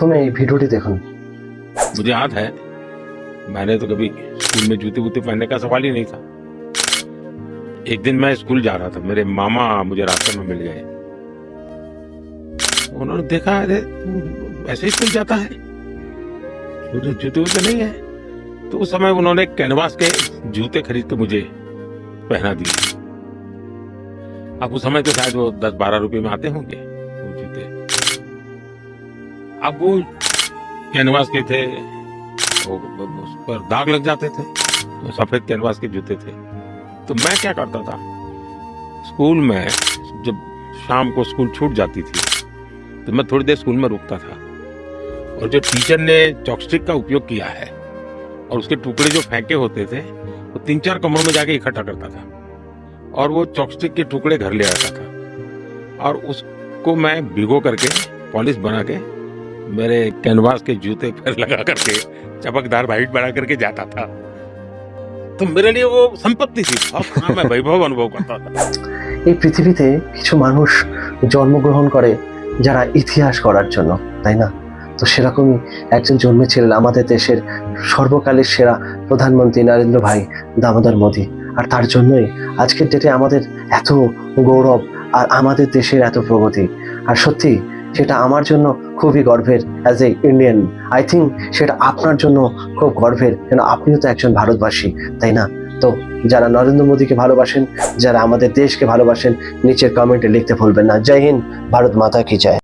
तुम्हें এই ভিডিওটি দেখুন। मुझे याद है मैंने तो कभी स्कूल में जूते वूते पहनने का सवाल ही नहीं था। एक दिन मैं स्कूल जा रहा था, मेरे मामा मुझे रास्ते में मिल गए। उन्होंने देखा, अरे तू ऐसे ही स्कूल जाता है, तुझे जूते वूते नहीं है? तो उस समय उन्होंने कैनवास के जूते खरीद के मुझे पहना दिए। अब उस समय तो शायद वो 10-12 रुपए में आते होंगे वो जूते। अब वो कैनवास के थे, उस पर दाग लग जाते थे, तो सफेद कैनवास के जूते थे। तो मैं क्या करता था, स्कूल में जब शाम को स्कूल छूट जाती थी तो मैं थोड़ी देर स्कूल में रुकता था, और जो टीचर ने चॉपस्टिक का उपयोग किया है और उसके टुकड़े जो फेंके होते थे वो 3-4 कमरों में जाके इकट्ठा करता था, और वो चॉपस्टिक के टुकड़े घर ले आता था, और उसको मैं भिगो करके पॉलिश बना के मेरे कैनवास के जूते पर लगा करके चमकदार वाइट बना करके जाता था। तो मेरे लिए वो संपत्ति थी, मैं वैभव अनुभव करता था। এই পৃথিবীতে কিছু মানুষ জন্মগ্রহণ করে যারা ইতিহাস করার জন্য, তাই না? তো সেরকমই একজন জন্মেছিলেন আমাদের দেশের সর্বকালের সেরা প্রধানমন্ত্রী নরেন্দ্র ভাই দামোদর মোদী। আর তার জন্যই আজকের ডেটে আমাদের এত গৌরব আর আমাদের দেশের এত প্রগতি। আর সত্যি সেটা আমার জন্য খুবই গর্বের as a Indian. I think সেটা আপনার জন্য খুব গর্বের, কেন আপনিও তো একজন ভারতবাসী, তাই না? তো যারা নরেন্দ্র মোদীকে ভালোবাসেন, যারা আমাদের দেশকে ভালোবাসেন, নিচের কমেন্টে লিখতে ভুলবেন না। জয় হিন্দ, ভারত মাতা কি জয়।